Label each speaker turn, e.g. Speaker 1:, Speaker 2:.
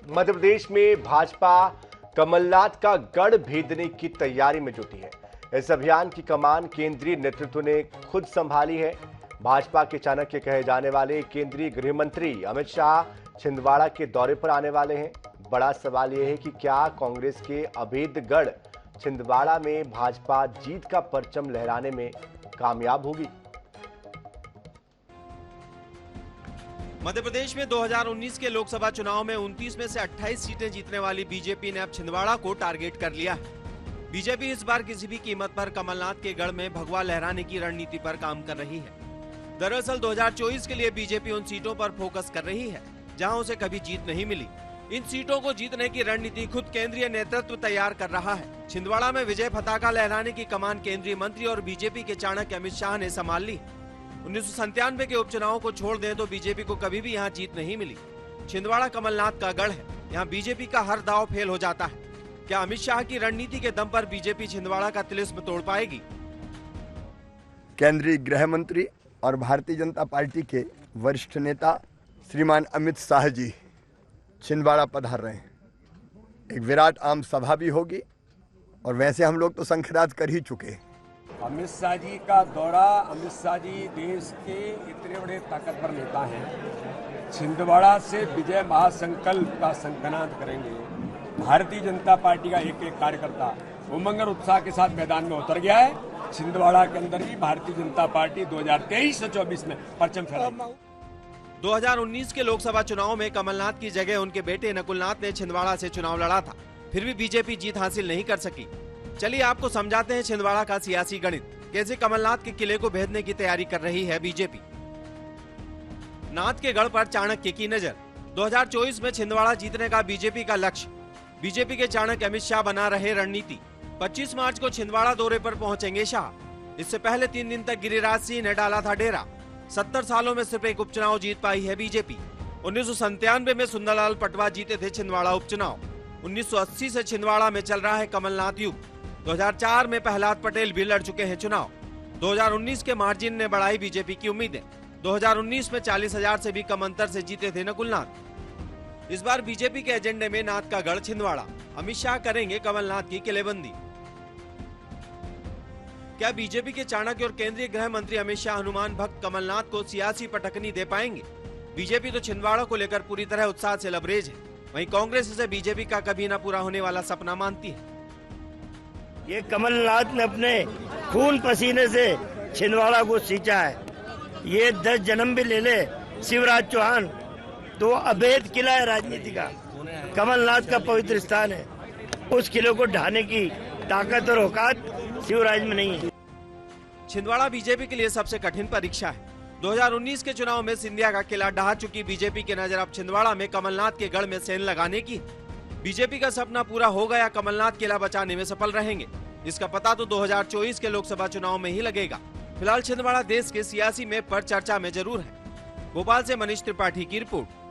Speaker 1: मध्य प्रदेश में भाजपा कमलनाथ का गढ़ भेदने की तैयारी में जुटी है। इस अभियान की कमान केंद्रीय नेतृत्व ने खुद संभाली है। भाजपा के चाणक्य कहे जाने वाले केंद्रीय गृह मंत्री अमित शाह छिंदवाड़ा के दौरे पर आने वाले हैं। बड़ा सवाल यह है कि क्या कांग्रेस के अभेद गढ़ छिंदवाड़ा में भाजपा जीत का परचम लहराने में कामयाब होगी।
Speaker 2: मध्य प्रदेश में 2019 के लोकसभा चुनाव में 29 में से 28 सीटें जीतने वाली बीजेपी ने अब छिंदवाड़ा को टारगेट कर लिया है। बीजेपी इस बार किसी भी कीमत पर कमलनाथ के गढ़ में भगवा लहराने की रणनीति पर काम कर रही है। दरअसल 2024 के लिए बीजेपी उन सीटों पर फोकस कर रही है जहां उसे कभी जीत नहीं मिली। इन सीटों को जीतने की रणनीति खुद केंद्रीय नेतृत्व तैयार कर रहा है। छिंदवाड़ा में विजय पताका लहराने की कमान केंद्रीय मंत्री और बीजेपी के चाणक्य अमित शाह ने संभाल ली। 1997 के उपचुनाव को छोड़ दें तो बीजेपी को कभी भी यहां जीत नहीं मिली। छिंदवाड़ा कमलनाथ का गढ़ है, यहां बीजेपी का हर दांव फेल हो जाता है। क्या अमित शाह की रणनीति के दम पर बीजेपी छिंदवाड़ा का तिलिस्म तोड़ पाएगी?
Speaker 3: केंद्रीय गृह मंत्री और भारतीय जनता पार्टी के वरिष्ठ नेता श्रीमान अमित शाह जी छिंदवाड़ा पधार रहे हैं। एक विराट आम सभा भी होगी और वैसे हम लोग तो शंखनाद कर ही चुके हैं।
Speaker 4: अमित शाह जी का दौरा, अमित शाह जी देश के इतने बड़े ताकतवर नेता हैं। छिंदवाड़ा से विजय महासंकल्प का शंखनाद करेंगे। भारतीय जनता पार्टी का एक एक कार्यकर्ता उमंग और उत्साह के साथ मैदान में उतर गया है। छिंदवाड़ा के अंदर भी भारतीय जनता पार्टी 2023 से 24 में परचम फहराएगी।
Speaker 2: 2019 के लोकसभा चुनाव में कमलनाथ की जगह उनके बेटे नकुलनाथ ने छिंदवाड़ा से चुनाव लड़ा था, फिर भी बीजेपी जीत हासिल नहीं कर सकी। चलिए आपको समझाते हैं छिंदवाड़ा का सियासी गणित, कैसे कमलनाथ के किले को भेदने की तैयारी कर रही है बीजेपी। नाथ के गढ़ पर चाणक्य की नजर। 2024 में छिंदवाड़ा जीतने का बीजेपी का लक्ष्य। बीजेपी के चाणक्य अमित शाह बना रहे रणनीति। 25 मार्च को छिंदवाड़ा दौरे पर पहुंचेंगे शाह। इससे पहले 3 दिन तक गिरिराज सिंह ने डाला था डेरा। 70 सालों में सिर्फ एक उपचुनाव जीत पाई है बीजेपी। 1997 में सुंदरलाल पटवा जीते थे छिंदवाड़ा उपचुनाव। 1980 से छिंदवाड़ा में चल रहा है कमलनाथ युग। 2004 में प्रहलाद पटेल भी लड़ चुके हैं चुनाव। 2019 के मार्जिन ने बढ़ाई बीजेपी की उम्मीदें। 2019 में 40,000 से भी कम अंतर से जीते थे नकुलनाथ। इस बार बीजेपी के एजेंडे में नाथ का गढ़ छिंदवाड़ा। अमित शाह करेंगे कमलनाथ की किलेबंदी। क्या बीजेपी के चाणक्य और केंद्रीय गृह मंत्री अमित शाह हनुमान भक्त कमलनाथ को सियासी पटकनी दे पाएंगे? बीजेपी तो छिंदवाड़ा को लेकर पूरी तरह उत्साह से लबरेज है, वहीं कांग्रेस इसे बीजेपी का कभी न पूरा होने वाला सपना मानती है।
Speaker 5: ये कमलनाथ ने अपने खून पसीने से छिंदवाड़ा को सींचा है। ये 10 जन्म भी ले ले शिवराज चौहान तो अभेद किला है राजनीति का, कमलनाथ का पवित्र स्थान है। उस किले को ढाने की ताकत और औकात शिवराज में नहीं है।
Speaker 2: छिंदवाड़ा बीजेपी के लिए सबसे कठिन परीक्षा है। 2019 के चुनाव में सिंधिया का किला ढहा चुकी बीजेपी की नजर अब छिंदवाड़ा में कमलनाथ के गढ़ में सेन लगाने की। बीजेपी का सपना पूरा हो गया, कमलनाथ किला बचाने में सफल रहेंगे, इसका पता तो 2024 के लोकसभा चुनाव में ही लगेगा। फिलहाल छिंदवाड़ा देश के सियासी मैप पर चर्चा में जरूर है। भोपाल से मनीष त्रिपाठी की रिपोर्ट।